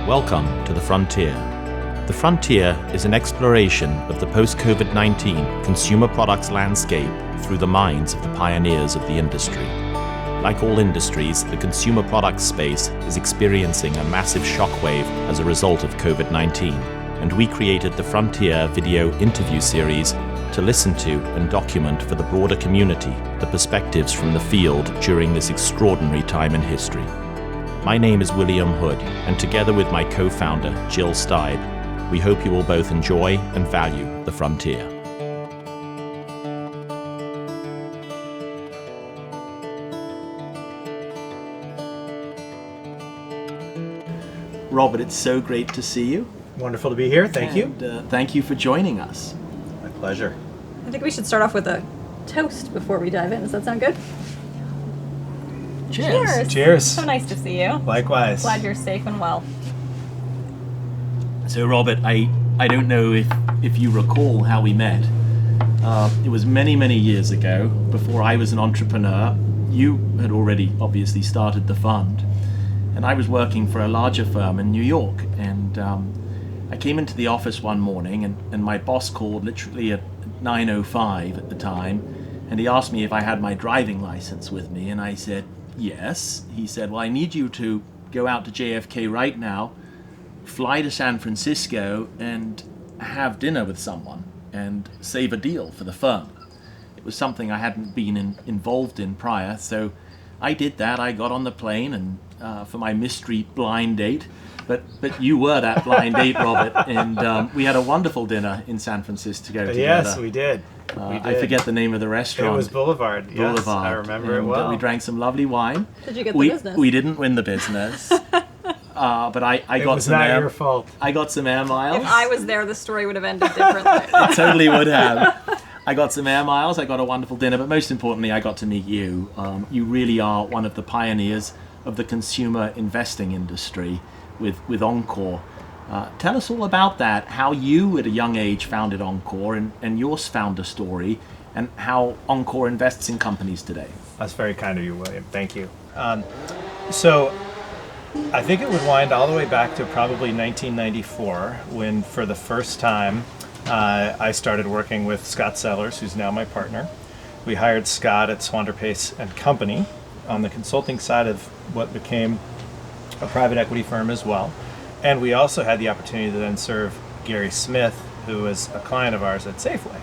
Welcome to The Frontier. The Frontier is an exploration of the post-COVID-19 consumer products landscape through the minds of the pioneers of the industry. Like all industries, the consumer products space is experiencing a massive shockwave as a result of COVID-19, and we created the Frontier video interview series to listen to and document for the broader community the perspectives from the field during this extraordinary time in history. My name is William Hood, and together with my co-founder, Jill Steib, we hope you will both enjoy and value the Frontier. Robert, it's so great to see you. Wonderful to be here. Thank you. Thank you for joining us. My pleasure. I think we should start off with a toast before we dive in. Does that sound good? Cheers. Cheers. So nice to see you. Likewise. Glad you're safe and well. So Robert, I don't know if you recall how we met. It was many, many years ago, before I was an entrepreneur. You had already obviously started the fund, and I was working for a larger firm in New York. And I came into the office one morning, and my boss called literally at 9:05 at the time, and he asked me if I had my driving license with me, and I said, yes. He said, well, I need you to go out to JFK right now, fly to San Francisco, and have dinner with someone and save a deal for the firm. It was something I hadn't been involved in prior, so I did that. I got on the plane and for my mystery blind date, but you were that blind date, Robert, and we had a wonderful dinner in San Francisco together. Yes, we did. I forget the name of the restaurant. It was Boulevard. Yes, I remember it well. We drank some lovely wine. Did you get the business? We didn't win the business, but I got some. It was not your fault. I got some air miles. If I was there, the story would have ended differently. It totally would have. I got some air miles. I got a wonderful dinner, but most importantly, I got to meet you. You really are one of the pioneers of the consumer investing industry with Encore. Tell us all about that, how you at a young age founded Encore and your founder story, and how Encore invests in companies today. That's very kind of you, William. Thank you. So I think it would wind all the way back to probably 1994 when, for the first time, I started working with Scott Sellers, who's now my partner. We hired Scott at Swander Pace and Company on the consulting side of what became a private equity firm as well. And we also had the opportunity to then serve Gary Smith, who was a client of ours at Safeway.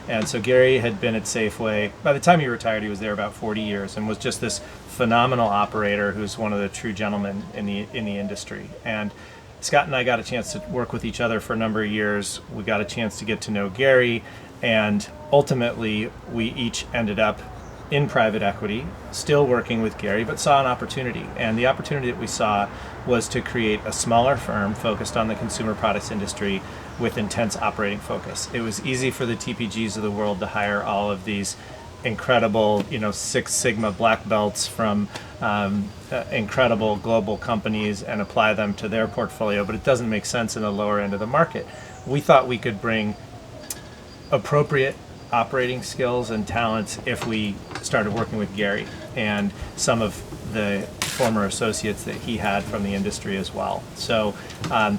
And so Gary had been at Safeway, by the time he retired, he was there about 40 years and was just this phenomenal operator who's one of the true gentlemen in the industry. And Scott and I got a chance to work with each other for a number of years. We got a chance to get to know Gary, and ultimately we each ended up in private equity, still working with Gary, but saw an opportunity. And the opportunity that we saw was to create a smaller firm focused on the consumer products industry with intense operating focus. It was easy for the TPGs of the world to hire all of these incredible, Six Sigma black belts from incredible global companies and apply them to their portfolio, but it doesn't make sense in the lower end of the market. We thought we could bring appropriate operating skills and talents if we started working with Gary and some of the former associates that he had from the industry as well. So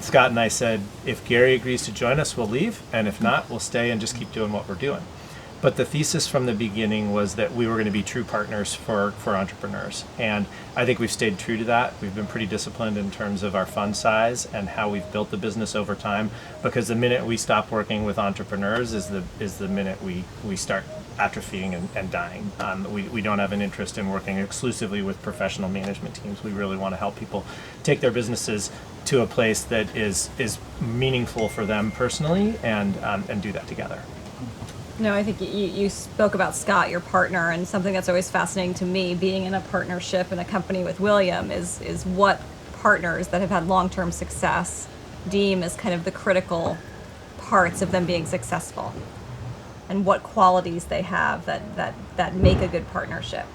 Scott and I said, if Gary agrees to join us, we'll leave, and if not, we'll stay and just keep doing what we're doing. But the thesis from the beginning was that we were going to be true partners for entrepreneurs. And I think we've stayed true to that. We've been pretty disciplined in terms of our fund size and how we've built the business over time, because the minute we stop working with entrepreneurs is the minute we start atrophying and dying. We don't have an interest in working exclusively with professional management teams. We really want to help people take their businesses to a place that is meaningful for them personally and do that together. No, I think you spoke about Scott, your partner, and something that's always fascinating to me, being in a partnership in a company with William, is what partners that have had long-term success deem as kind of the critical parts of them being successful, and what qualities they have that make a good partnership.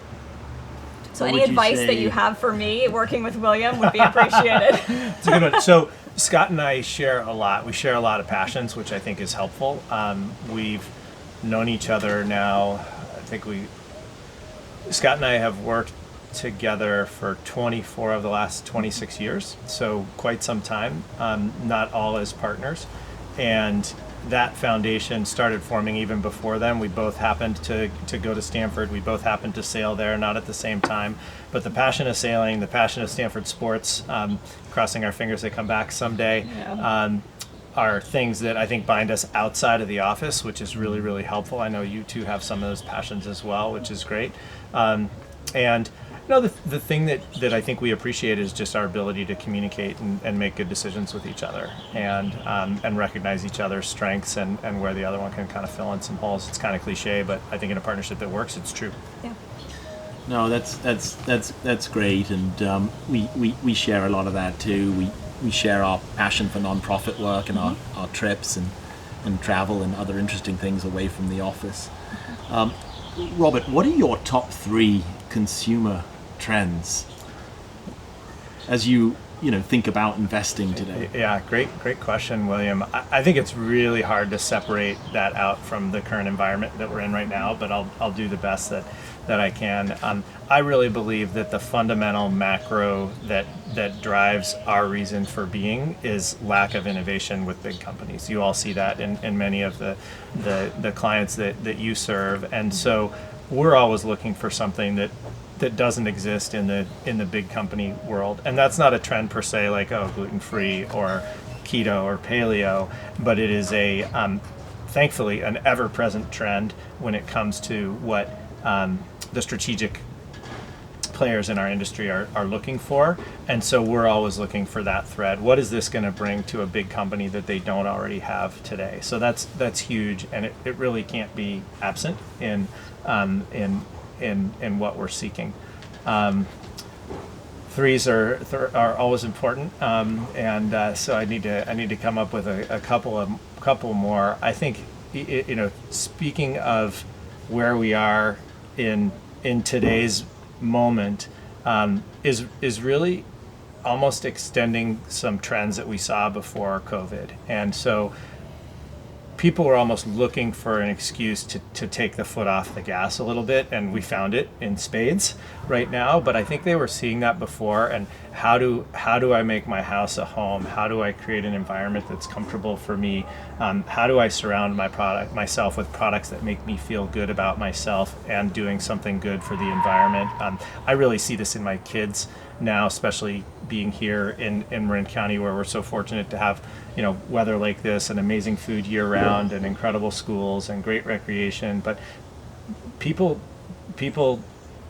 So any advice that you have for me working with William would be appreciated. It's a good one. So Scott and I share a lot. We share a lot of passions, which I think is helpful. We've known each other now, Scott and I have worked together for 24 of the last 26 years, so quite some time, not all as partners. And that foundation started forming even before then. We both happened to go to Stanford. We both happened to sail there, not at the same time. But the passion of sailing, the passion of Stanford sports, crossing our fingers they come back someday, are things that I think bind us outside of the office, which is really, really helpful. I know you two have some of those passions as well, which is great. And the thing that I think we appreciate is just our ability to communicate and make good decisions with each other, and recognize each other's strengths and where the other one can kind of fill in some holes. It's kind of cliche, but I think in a partnership that works, it's true. Yeah. No, that's great, and we share a lot of that too. We share our passion for nonprofit work and our trips and travel and other interesting things away from the office. Robert, what are your top 3 consumer trends as you think about investing today? Yeah, great question, William. I think it's really hard to separate that out from the current environment that we're in right now, but I'll do the best that I can. I really believe that the fundamental macro that drives our reason for being is lack of innovation with big companies. You all see that in many of the clients that you serve, and so we're always looking for something that doesn't exist in the big company world. And that's not a trend per se, like gluten-free or keto or paleo, but it is thankfully an ever-present trend when it comes to what the strategic players in our industry are looking for. And so we're always looking for that thread. What is this going to bring to a big company that they don't already have today? So that's huge, and it really can't be absent in what we're seeking. Threes are always important, and so I need to come up with a couple more. I think speaking of where we are in today's moment, is really almost extending some trends that we saw before COVID, and so people were almost looking for an excuse to take the foot off the gas a little bit, and we found it in spades right now. But I think they were seeing that before. And how do I make my house a home? How do I create an environment that's comfortable for me? How do I surround myself with products that make me feel good about myself and doing something good for the environment? I really see this in my kids now, especially being here in Marin County, where we're so fortunate to have weather like this and amazing food year round and incredible schools and great recreation. But people,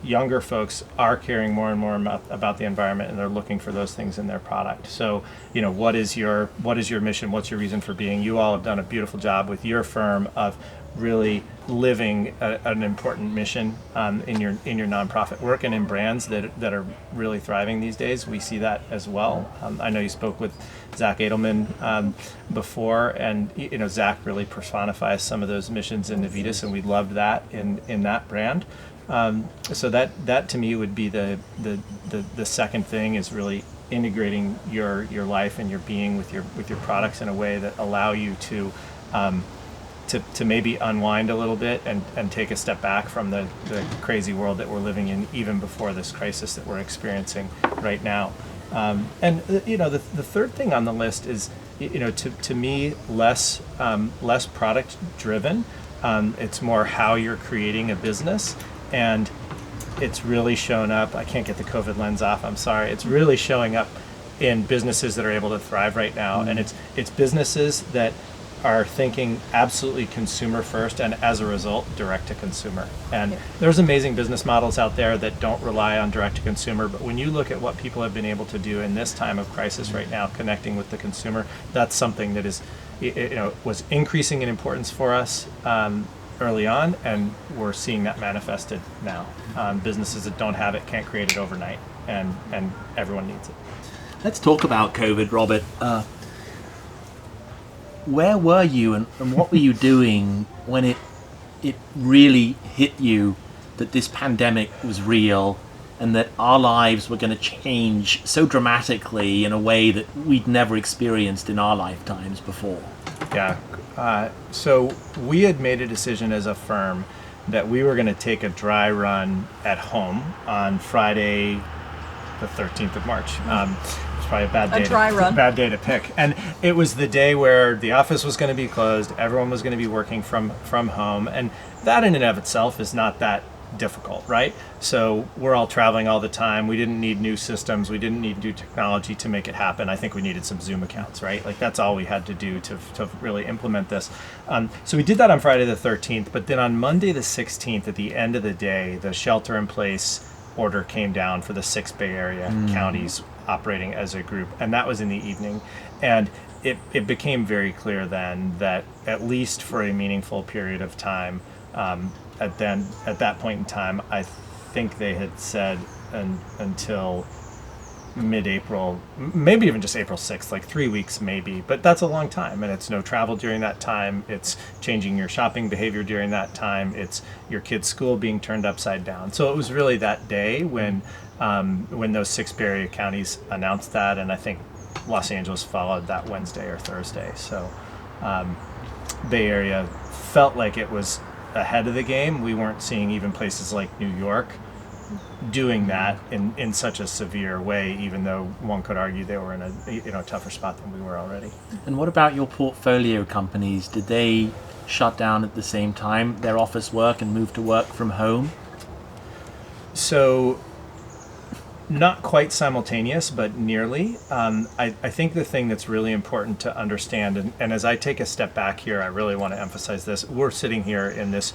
younger folks are caring more and more about the environment, and they're looking for those things in their product. So what is your mission? What's your reason for being? You all have done a beautiful job with your firm of really living an important mission in your nonprofit work and in brands that are really thriving these days. We see that as well. I know you spoke with Zach Edelman before, and Zach really personifies some of those missions in Navitas, and we loved that in that brand. So that to me would be the second thing, is really integrating your life and your being with your products in a way that allow you to maybe unwind a little bit and take a step back from the crazy world that we're living in, even before this crisis that we're experiencing right now. And the third thing on the list is, to me, less product driven. It's more how you're creating a business, and it's really shown up. I can't get the COVID lens off, I'm sorry. It's really showing up in businesses that are able to thrive right now, and it's businesses that are thinking absolutely consumer first, and as a result, direct to consumer. And there's amazing business models out there that don't rely on direct to consumer, but when you look at what people have been able to do in this time of crisis right now, connecting with the consumer, that's something that is, was increasing in importance for us early on, and we're seeing that manifested now. Businesses that don't have it can't create it overnight, and everyone needs it. Let's talk about COVID, Robert. Where were you and what were you doing when it really hit you that this pandemic was real and that our lives were going to change so dramatically in a way that we'd never experienced in our lifetimes before? Yeah. So we had made a decision as a firm that we were going to take a dry run at home on Friday, the 13th of March. It's probably a bad day. dry run. Bad day to pick. And it was the day where the office was going to be closed. Everyone was going to be working from home, and that in and of itself is not that difficult, right? So we're all traveling all the time. We didn't need new systems. We didn't need new technology to make it happen. I think we needed some Zoom accounts, right? Like that's all we had to do to really implement this. So we did that on Friday the 13th, but then on Monday the 16th, at the end of the day, the shelter in place order came down for the 6 Bay Area counties operating as a group, and that was in the evening. And it became very clear then that at least for a meaningful period of time, at that point in time, I think they had said until mid-April, maybe even just April 6th, like 3 weeks maybe, but that's a long time, and it's no travel during that time, it's changing your shopping behavior during that time, it's your kid's school being turned upside down. So it was really that day when those 6 Bay Area counties announced that, and I think Los Angeles followed that Wednesday or Thursday. So Bay Area felt like it was ahead of the game. We weren't seeing even places like New York doing that in such a severe way, even though one could argue they were in a tougher spot than we were already. And what about your portfolio companies? Did they shut down at the same time, their office work, and move to work from home? So not quite simultaneous, but nearly. I think the thing that's really important to understand, and as I take a step back here, I really want to emphasize this. We're sitting here in this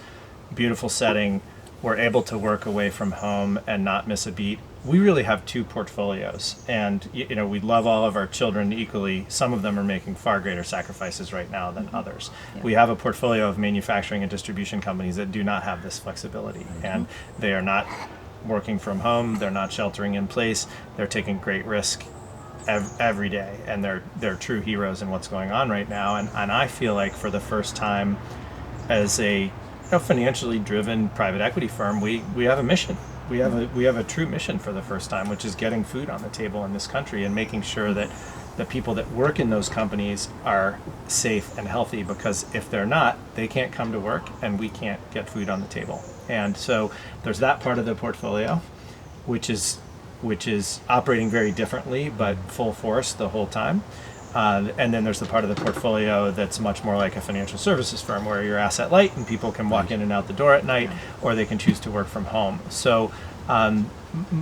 beautiful setting. We're able to work away from home and not miss a beat. We really have 2 portfolios, and we love all of our children equally. Some of them are making far greater sacrifices right now than others. Yeah. We have a portfolio of manufacturing and distribution companies that do not have this flexibility, and they are not working from home, they're not sheltering in place, they're taking great risk every day, and they're true heroes in what's going on right now. And I feel like for the first time as a financially driven private equity firm, we have a mission. We have a true mission for the first time, which is getting food on the table in this country and making sure that the people that work in those companies are safe and healthy, because if they're not, they can't come to work and we can't get food on the table. And so there's that part of the portfolio, which is operating very differently but full force the whole time. And then there's the part of the portfolio that's much more like a financial services firm, where you're asset light and people can walk in and out the door at night, or they can choose to work from home. So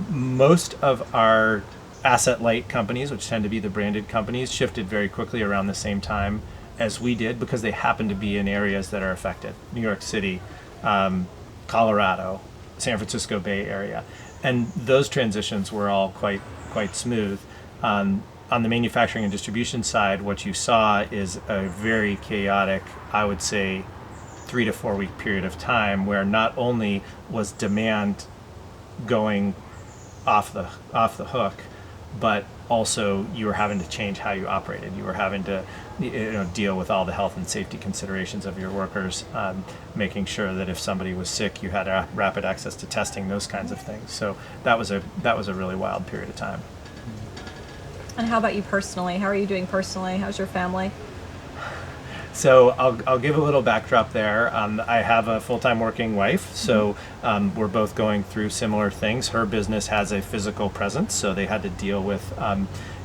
most of our asset light companies, which tend to be the branded companies, shifted very quickly around the same time as we did, because they happen to be in areas that are affected. New York City, Colorado, San Francisco Bay Area. And those transitions were all quite smooth. On the manufacturing and distribution side, what you saw is a very chaotic, I would say, 3 to 4 week period of time where not only was demand going off the hook, but also you were having to change how you operated. You were having to deal with all the health and safety considerations of your workers, making sure that if somebody was sick, you had rapid access to testing, those kinds of things. So that was a really wild period of time. And how about you personally? How are you doing personally? How's your family? So I'll give a little backdrop there. I have a full-time working wife, so we're both going through similar things. Her business has a physical presence, so they had to deal with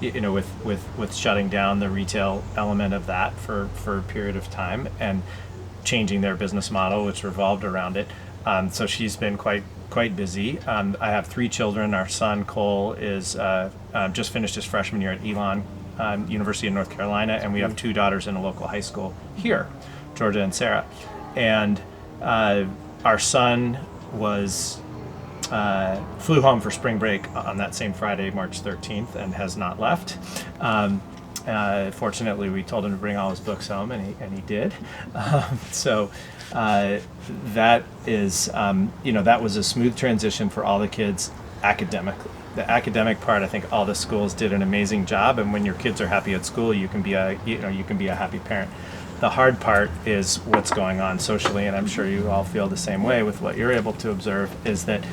with shutting down the retail element of that for a period of time and changing their business model, which revolved around it. So she's been quite busy. I have 3 children. Our son Cole is just finished his freshman year at Elon University of North Carolina, and we have 2 daughters in a local high school here, Georgia and Sarah. And our son flew home for spring break on that same Friday, March 13th, and has not left. Fortunately, we told him to bring all his books home, and he did. So that is, that was a smooth transition for all the kids academically. The academic part, I think all the schools did an amazing job, and when your kids are happy at school, you can be a happy parent. The hard part is what's going on socially, and I'm sure you all feel the same way with what you're able to observe, is that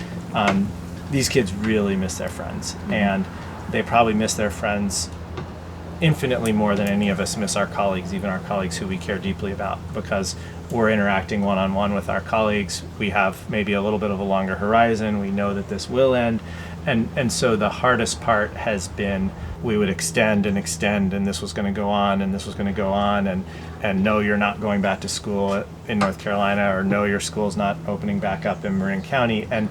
these kids really miss their friends, and they probably miss their friends infinitely more than any of us miss our colleagues, even our colleagues who we care deeply about, because we're interacting one-on-one with our colleagues, we have maybe a little bit of a longer horizon. We know that this will end. And so the hardest part has been we would extend, and this was going to go on, and this was going to go on, and no, you're not going back to school in North Carolina, or no, your school's not opening back up in Marin County. And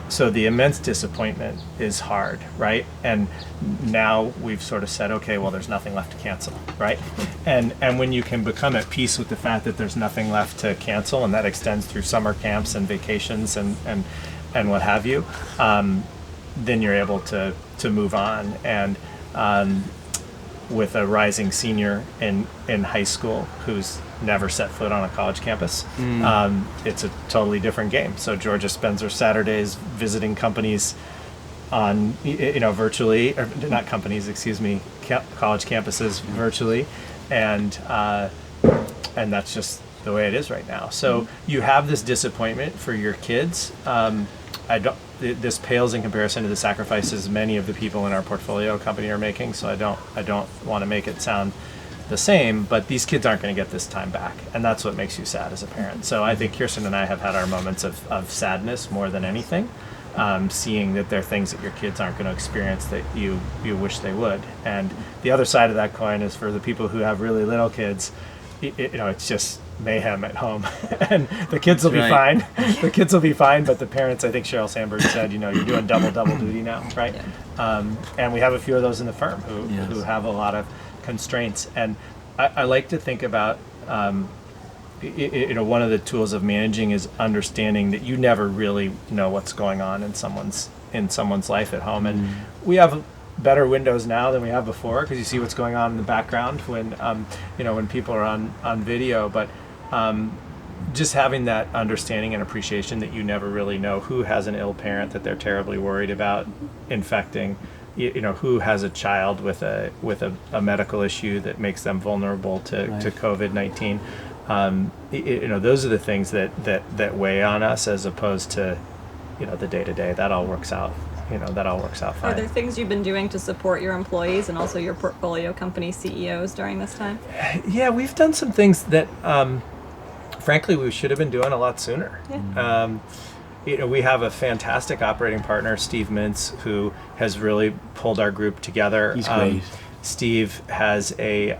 so the immense disappointment is hard, right? And now we've sort of said, okay, well, there's nothing left to cancel, right? And when you can become at peace with the fact that there's nothing left to cancel, and that extends through summer camps and vacations and what have you, then you're able to move on. And with a rising senior in high school who's never set foot on a college campus, it's a totally different game. So Georgia spends her Saturdays visiting companies on, virtually, or not companies, excuse me, college campuses virtually, and that's just the way it is right now. So you have this disappointment for your kids. This pales in comparison to the sacrifices many of the people in our portfolio company are making. So I don't want to make it sound the same, but these kids aren't going to get this time back, and that's what makes you sad as a parent. So I think Kirsten and I have had our moments of sadness more than anything, seeing that there are things that your kids aren't going to experience that you wish they would. And the other side of that coin is for the people who have really little kids. It's just mayhem at home, and the kids will be fine. The kids will be fine, but the parents, I think Sheryl Sandberg said, you're doing double duty now, right? Yeah. And we have a few of those in the firm who have a lot of constraints. And I like to think about, one of the tools of managing is understanding that you never really know what's going on in someone's life at home. And we have better windows now than we have before, because you see what's going on in the background when people are on video. But just having that understanding and appreciation that you never really know who has an ill parent that they're terribly worried about infecting, who has a child with a medical issue that makes them vulnerable to COVID-19. Those are the things that weigh on us, as opposed to the day-to-day. That all works out. That all works out fine. Are there things you've been doing to support your employees and also your portfolio company CEOs during this time? Yeah, we've done some things that, frankly, we should have been doing a lot sooner. Yeah. We have a fantastic operating partner, Steve Mintz, who has really pulled our group together. He's great. Steve has a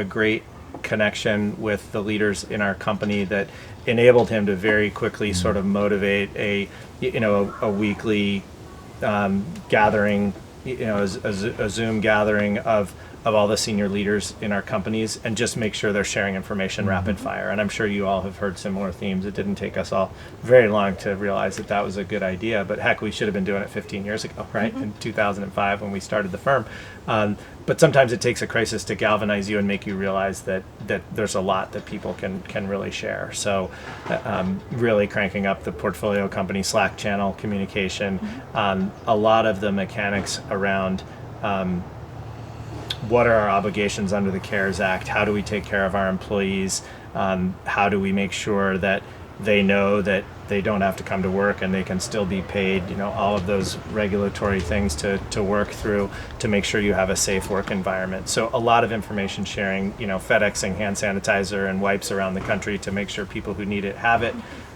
great connection with the leaders in our company that enabled him to very quickly sort of motivate a weekly gathering, a Zoom gathering of all the senior leaders in our companies, and just make sure they're sharing information rapid fire. And I'm sure you all have heard similar themes. It didn't take us all very long to realize that was a good idea, but heck, we should have been doing it 15 years ago, right? In 2005 when we started the firm. But sometimes it takes a crisis to galvanize you and make you realize that there's a lot that people can really share. So really cranking up the portfolio company Slack channel communication, a lot of the mechanics around what are our obligations under the CARES Act? How do we take care of our employees? How do we make sure that they know that they don't have to come to work and they can still be paid? All of those regulatory things to work through to make sure you have a safe work environment. So a lot of information sharing, FedExing hand sanitizer and wipes around the country to make sure people who need it have it.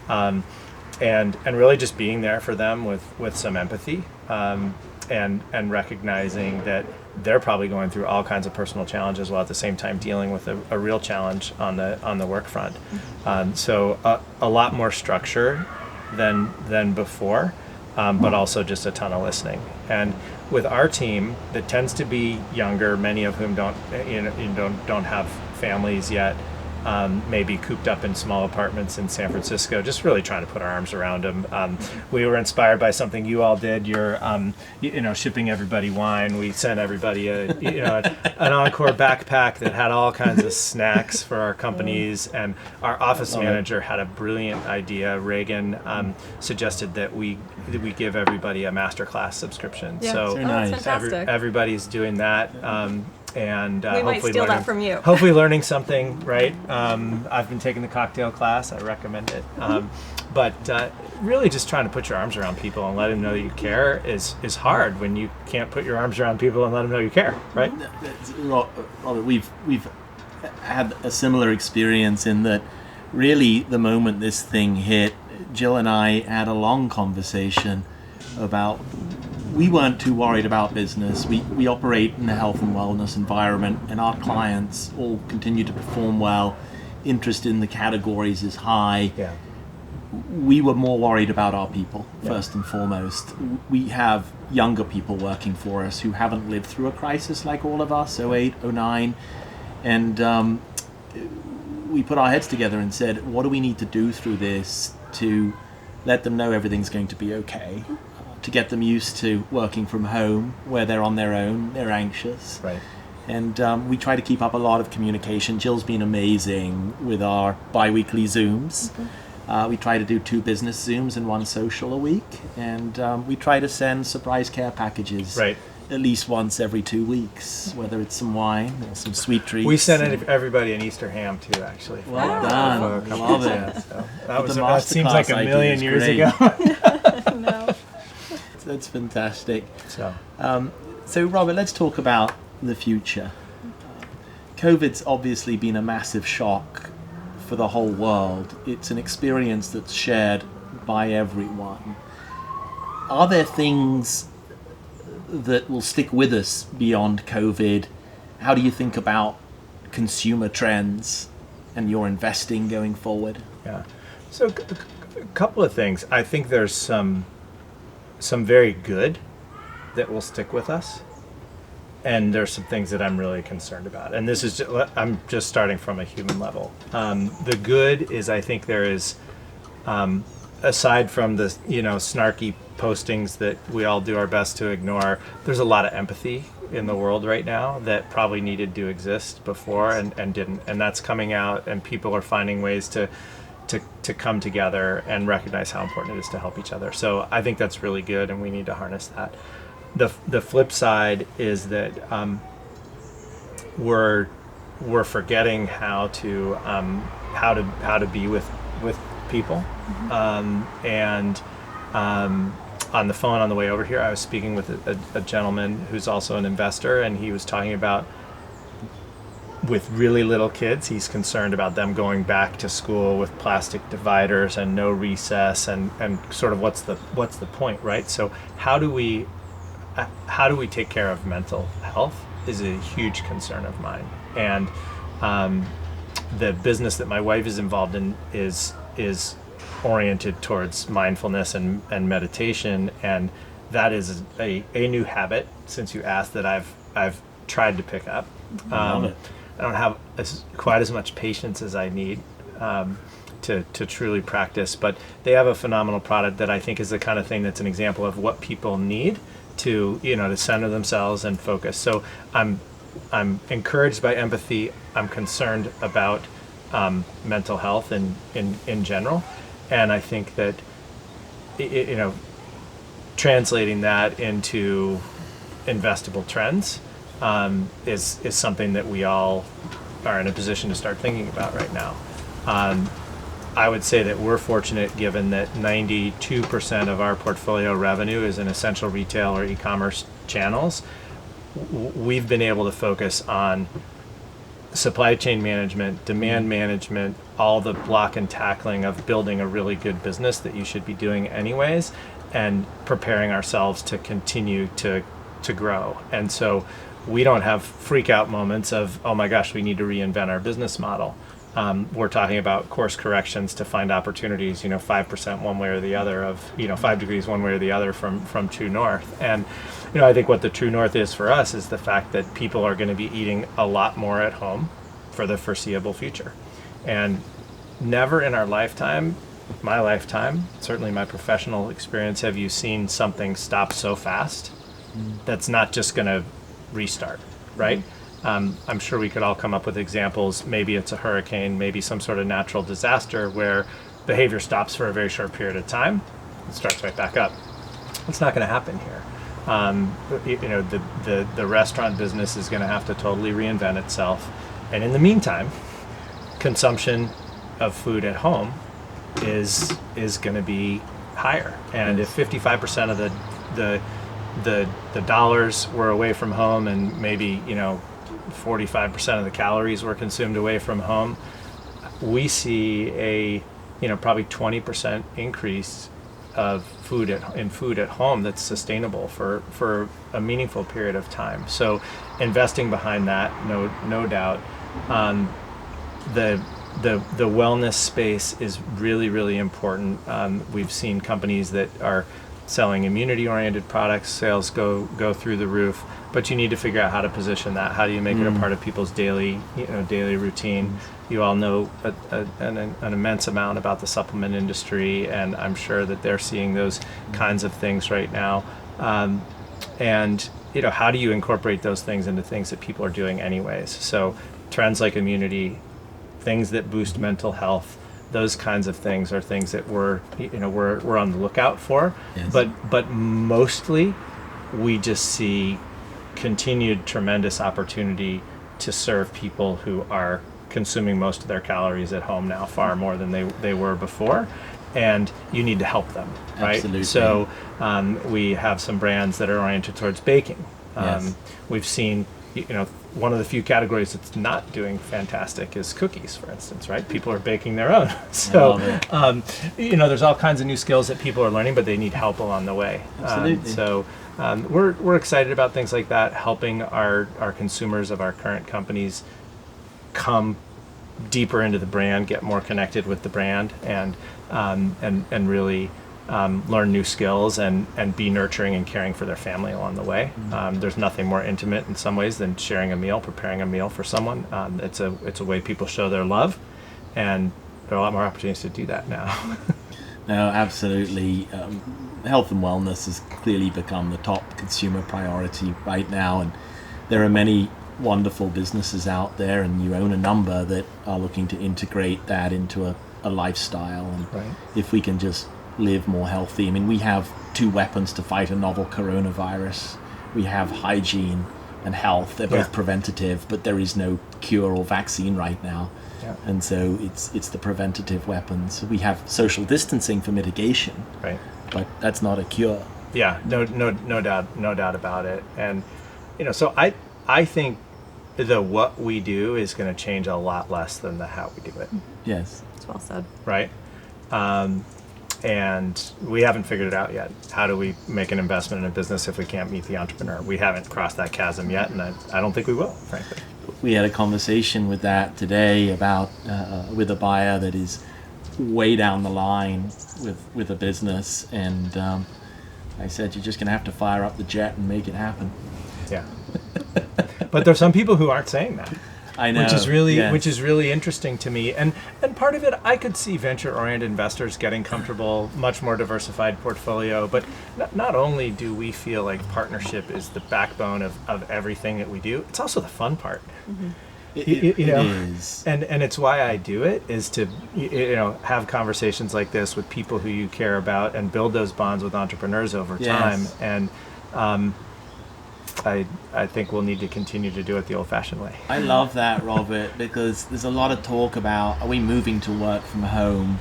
And really just being there for them with some empathy, and recognizing that they're probably going through all kinds of personal challenges while at the same time dealing with a real challenge on the work front. So a lot more structure than before, but also just a ton of listening. And with our team that tends to be younger, many of whom don't have families yet, maybe cooped up in small apartments in San Francisco, just really trying to put our arms around them. We were inspired by something you all did. You're, shipping everybody wine. We sent everybody an Encore backpack that had all kinds of snacks for our companies. And our office manager had a brilliant idea. Reagan suggested that we give everybody a masterclass subscription. Yeah. So nice. That's fantastic. Everybody's doing that. And we might steal that from you. Hopefully learning something, right? I've been taking the cocktail class. I recommend it. But really just trying to put your arms around people and let them know that you care is hard when you can't put your arms around people and let them know you care, right? Robert, we've had a similar experience in that really the moment this thing hit, Jill and I had a long conversation about, we weren't too worried about business. We operate in a health and wellness environment, and our clients all continue to perform well. Interest in the categories is high. Yeah. We were more worried about our people, first and foremost. We have younger people working for us who haven't lived through a crisis like all of us, 08, 09. And we put our heads together and said, what do we need to do through this to let them know everything's going to be okay, to get them used to working from home where they're on their own, they're anxious. Right. And we try to keep up a lot of communication. Jill's been amazing with our bi-weekly Zooms. We try to do 2 business Zooms and 1 social a week. And we try to send surprise care packages at least once every 2 weeks, whether it's some wine or some sweet treats. We sent everybody an Easter ham too, actually. Well Wow. done. Love it. So But the that seems like a masterclass million idea years is ago. No. That's fantastic. So So Robert, let's talk about the future. COVID's obviously been a massive shock for the whole world. It's an experience that's shared by everyone. Are there things that will stick with us beyond COVID? How do you think about consumer trends and your investing going forward? yeah. So a couple of things. I think there's some very good that will stick with us. And there's some things that I'm really concerned about. And this is I'm just starting from a human level. The good is, I think there is, aside from the snarky postings that we all do our best to ignore, there's a lot of empathy in the world right now that probably needed to exist before and didn't. And that's coming out, and people are finding ways to come together and recognize how important it is to help each other. So I think that's really good, and we need to harness that. The flip side is that we're forgetting how to be with people, and on the phone on the way over here, I was speaking with a gentleman who's also an investor, and he was talking about, with really little kids, he's concerned about them going back to school with plastic dividers and no recess, and sort of what's the point, right? So how do we take care of mental health is a huge concern of mine. And the business that my wife is involved in is oriented towards mindfulness and meditation, and that is a new habit, since you asked, that I've tried to pick up. I don't have quite as much patience as I need to truly practice, but they have a phenomenal product that I think is the kind of thing that's an example of what people need to center themselves and focus. So I'm encouraged by empathy. I'm concerned about mental health in general, and I think that translating that into investable trends is something that we all are in a position to start thinking about right now. I would say that we're fortunate, given that 92% of our portfolio revenue is in essential retail or e-commerce channels. We've been able to focus on supply chain management, demand management, all the block and tackling of building a really good business that you should be doing anyways, and preparing ourselves to continue to grow. And so we don't have freak out moments of, oh my gosh, we need to reinvent our business model. We're talking about course corrections to find opportunities, 5% one way or the other of, 5 degrees one way or the other from true north. And, I think what the true north is for us is the fact that people are going to be eating a lot more at home for the foreseeable future. And never in our lifetime, my lifetime, certainly my professional experience, have you seen something stop so fast that's not just going to restart, right? I'm sure we could all come up with examples. Maybe it's a hurricane, maybe some sort of natural disaster where behavior stops for a very short period of time and starts right back up. It's not going to happen here. The restaurant business is going to have to totally reinvent itself. And in the meantime, consumption of food at home is going to be higher. And if 55% of the dollars were away from home, and maybe 45% of the calories were consumed away from home. We see a probably 20% increase of food at home that's sustainable for a meaningful period of time. So investing behind that, no doubt. The wellness space is really, really important. We've seen companies that are selling immunity-oriented products, sales go through the roof, but you need to figure out how to position that. How do you make it a part of people's daily routine? You all know an immense amount about the supplement industry, and I'm sure that they're seeing those kinds of things right now. And how do you incorporate those things into things that people are doing anyways? So trends like immunity, things that boost mental health, those kinds of things are things that we're on the lookout for. Yes. But mostly we just see continued tremendous opportunity to serve people who are consuming most of their calories at home now, far more than they were before, and you need to help them, right? Absolutely. So we have some brands that are oriented towards baking. Yes. We've seen one of the few categories that's not doing fantastic is cookies, for instance, right? People are baking their own. So, there's all kinds of new skills that people are learning, but they need help along the way. Absolutely. We're excited about things like that, helping our consumers of our current companies come deeper into the brand, get more connected with the brand, and really learn new skills and be nurturing and caring for their family along the way. There's nothing more intimate in some ways than sharing a meal, preparing a meal for someone. It's a way people show their love, and there are a lot more opportunities to do that now. No, absolutely. Health and wellness has clearly become the top consumer priority right now, and there are many wonderful businesses out there, and you own a number that are looking to integrate that into a lifestyle. And Right. if we can just live more healthy, I mean, we have two weapons to fight a novel coronavirus. We have hygiene and health. They're both preventative, but there is no cure or vaccine right now. Yeah. And so it's the preventative weapons. We have social distancing for mitigation, Right. but that's not a cure. Yeah, no doubt about it. And so I think the what we do is going to change a lot less than the how we do it, Yes. It's well said. right? And we haven't figured it out yet. How do we make an investment in a business if we can't meet the entrepreneur? We haven't crossed that chasm yet, and I don't think we will, frankly. We had a conversation with that today about with a buyer that is way down the line with a business, and I said, you're just going to have to fire up the jet and make it happen. Yeah. But there's some people who aren't saying that. I know. Which is really interesting to me. And part of it, I could see venture-oriented investors getting comfortable, much more diversified portfolio. But not only do we feel like partnership is the backbone of everything that we do, it's also the fun part. Mm-hmm. It is. And it's why I do it, is to have conversations like this with people who you care about and build those bonds with entrepreneurs over time. And I think we'll need to continue to do it the old-fashioned way. I love that, Robert, because there's a lot of talk about, are we moving to work from home?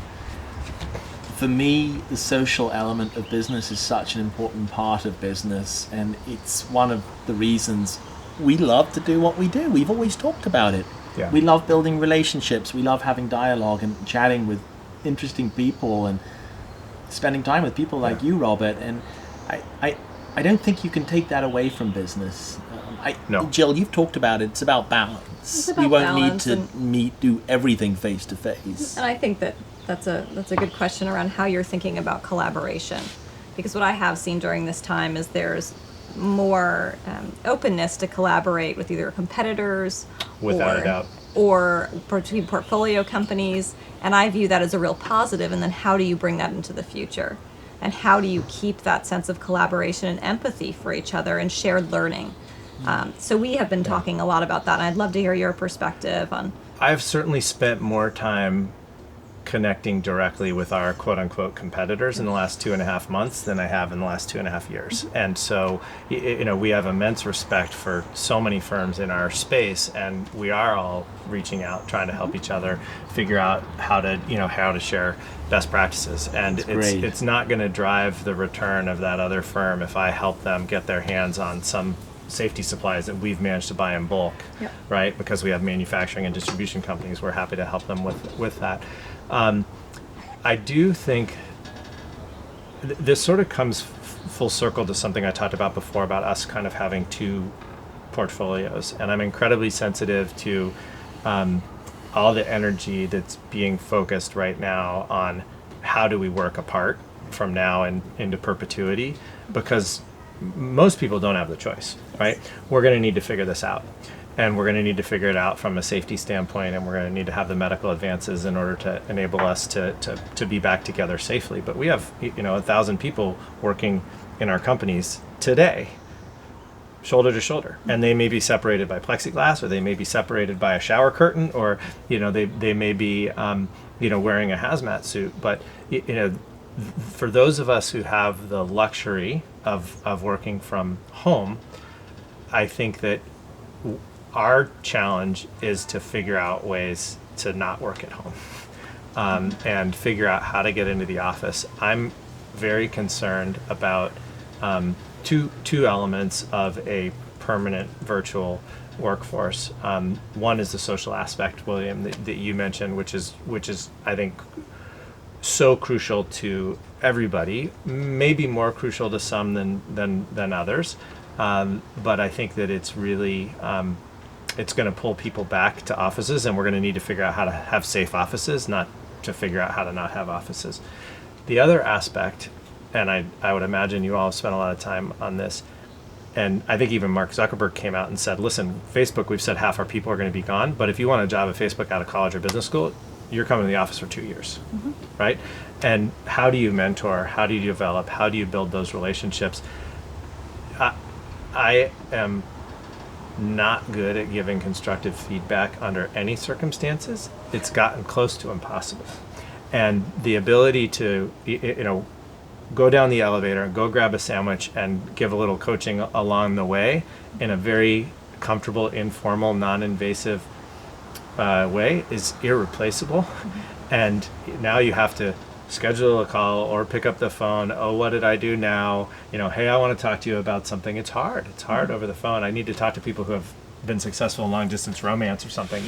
For me, the social element of business is such an important part of business, and it's one of the reasons we love to do what we do. We've always talked about it. Yeah. We love building relationships. We love having dialogue and chatting with interesting people and spending time with people like you, Robert. And I don't think you can take that away from business. No. Jill, you've talked about it. It's about balance. It's about we won't balance need to do everything face to face. And I think that's a good question around how you're thinking about collaboration, because what I have seen during this time is there's more openness to collaborate with either competitors, Without a doubt. or between portfolio companies, and I view that as a real positive. And then how do you bring that into the future? And how do you keep that sense of collaboration and empathy for each other and shared learning? So we have been talking a lot about that, and I'd love to hear your perspective on. I've certainly spent more time connecting directly with our quote-unquote competitors in the last 2.5 months than I have in the last 2.5 years. And so, we have immense respect for so many firms in our space, and we are all reaching out, trying to help each other figure out how to share best practices. And it's not going to drive the return of that other firm if I help them get their hands on some safety supplies that we've managed to buy in bulk, Yep. right? Because we have manufacturing and distribution companies, we're happy to help them with that. I do think this sort of comes full circle to something I talked about before about us kind of having two portfolios, and I'm incredibly sensitive to all the energy that's being focused right now on how do we work apart from now and into perpetuity, because most people don't have the choice, right? We're going to need to figure this out, and we're going to need to figure it out from a safety standpoint, and we're going to need to have the medical advances in order to enable us to be back together safely. But we have 1,000 people working in our companies today, shoulder to shoulder, and they may be separated by plexiglass, or they may be separated by a shower curtain, or they may be wearing a hazmat suit. But for those of us who have the luxury of working from home, I think that our challenge is to figure out ways to not work at home, and figure out how to get into the office. I'm very concerned about two elements of a permanent virtual workforce. One is the social aspect, William, that you mentioned, which is I think so crucial to everybody, maybe more crucial to some than others. But I think that it's really it's going to pull people back to offices, and we're going to need to figure out how to have safe offices, not to figure out how to not have offices. The other aspect, and I would imagine you all have spent a lot of time on this, and I think even Mark Zuckerberg came out and said, listen, Facebook, we've said half our people are going to be gone, but if you want a job at Facebook out of college or business school, you're coming to the office for 2 years, right? And how do you mentor? How do you develop? How do you build those relationships? I am not good at giving constructive feedback under any circumstances. It's gotten close to impossible. And the ability to, go down the elevator and go grab a sandwich and give a little coaching along the way in a very comfortable, informal, non-invasive way is irreplaceable. And now you have to schedule a call or pick up the phone. Oh, what did I do now? Hey, I want to talk to you about something. It's hard. It's hard over the phone. I need to talk to people who have been successful in long distance romance or something,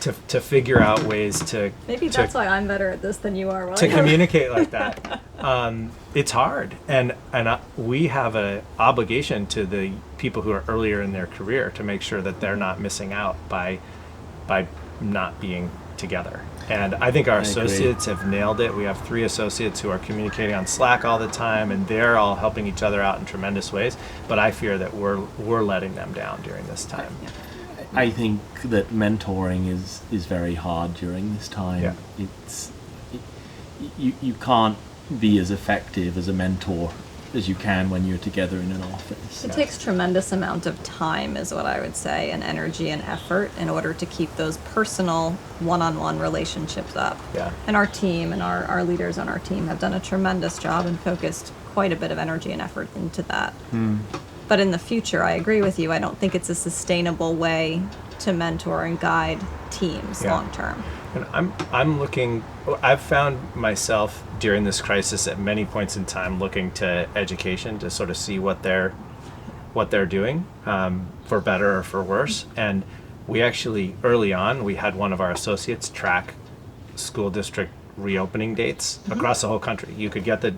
to figure out ways to Maybe that's why I'm better at this than you are. to communicate like that. It's hard, and we have an obligation to the people who are earlier in their career to make sure that they're not missing out by not being together. And I think our associates have nailed it. We have 3 associates who are communicating on Slack all the time, and they're all helping each other out in tremendous ways. But I fear that we're letting them down during this time. I think that mentoring is very hard during this time. Yeah. You can't be as effective as a mentor as you can when you're together in an office. It takes tremendous amount of time, is what I would say, and energy and effort in order to keep those personal one-on-one relationships up. Yeah. And our team and our leaders on our team have done a tremendous job and focused quite a bit of energy and effort into that. But in the future, I agree with you. I don't think it's a sustainable way to mentor and guide teams long term. And I'm looking. I've found myself during this crisis at many points in time looking to education to sort of see what they're doing, for better or for worse. And we actually early on we had one of our associates track school district reopening dates across the whole country. You could get the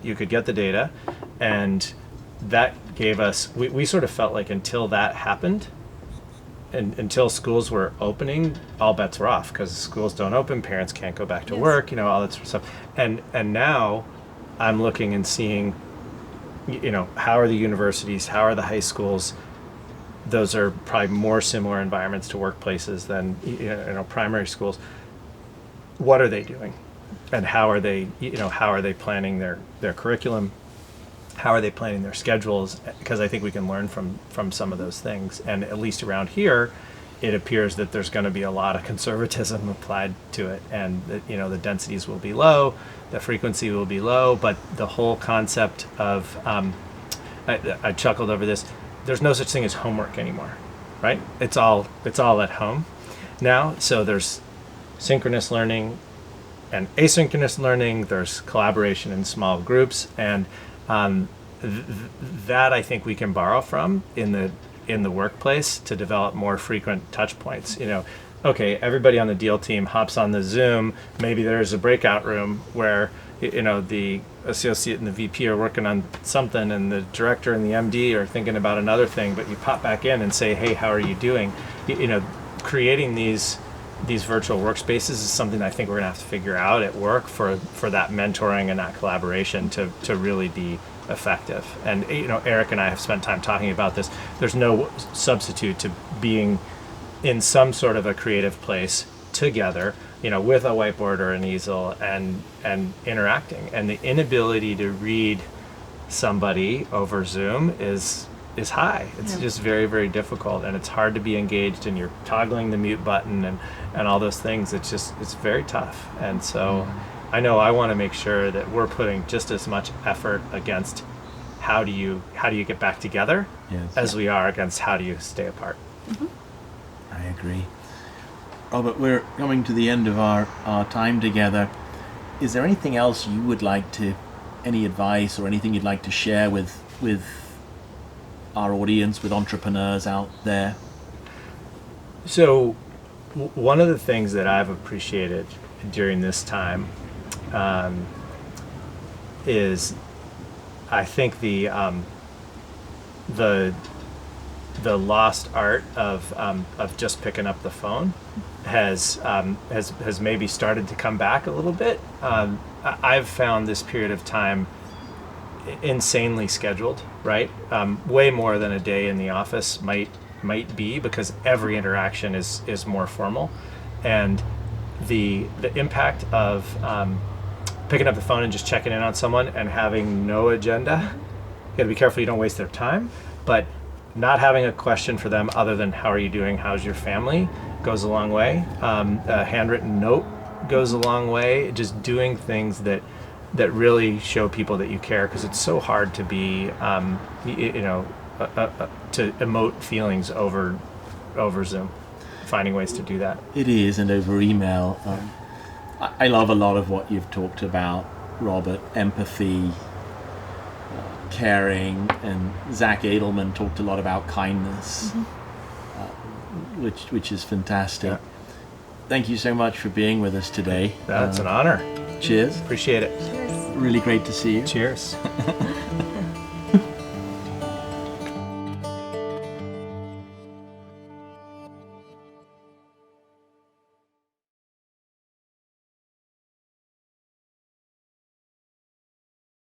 data, and that gave us. We sort of felt like until that happened, and until schools were opening, all bets were off, because schools don't open, parents can't go back to work, all that sort of stuff. And now I'm looking and seeing, how are the universities, how are the high schools? Those are probably more similar environments to workplaces than primary schools. What are they doing? And how are they planning their curriculum? How are they planning their schedules? Because I think we can learn from some of those things. And at least around here, it appears that there's going to be a lot of conservatism applied to it, and that, the densities will be low, the frequency will be low, but the whole concept of I chuckled over this. There's no such thing as homework anymore, right? It's all at home now. So there's synchronous learning and asynchronous learning. There's collaboration in small groups, and that I think we can borrow from in in the workplace to develop more frequent touch points. Okay, everybody on the deal team hops on the Zoom. Maybe there's a breakout room where the associate and the VP are working on something, and the director and the MD are thinking about another thing. But you pop back in and say, "Hey, how are you doing?" Creating these virtual workspaces is something I think we're gonna have to figure out at work for that mentoring and that collaboration to really be effective. And Eric and I have spent time talking about this. There's no substitute to being in some sort of a creative place together, with a whiteboard or an easel and interacting. And the inability to read somebody over Zoom is high. It's just very, very difficult, and it's hard to be engaged, and you're toggling the mute button and all those things. It's very tough. And so I know I want to make sure that we're putting just as much effort against how do you get back together as we are against how do you stay apart. I agree. Robert, we're coming to the end of our time together. Is there anything else you would like to, any advice or anything you'd like to share with our audience, with entrepreneurs out there? So one of the things that I've appreciated during this time is, I think the lost art of just picking up the phone has maybe started to come back a little bit. I've found this period of time insanely scheduled, right? Way more than a day in the office might be, because every interaction is more formal, and the impact of picking up the phone and just checking in on someone and having no agenda. You got to be careful you don't waste their time, but not having a question for them other than how are you doing, how's your family, goes a long way. A handwritten note goes a long way. Just doing things that really show people that you care, because it's so hard to be to emote feelings over Zoom. Finding ways to do that. It is, and over email. I love a lot of what you've talked about, Robert. Empathy, caring, and Zach Edelman talked a lot about kindness, which is fantastic. Thank you so much for being with us today. That's an honor. Cheers. Appreciate it. Cheers. Really great to see you. Cheers.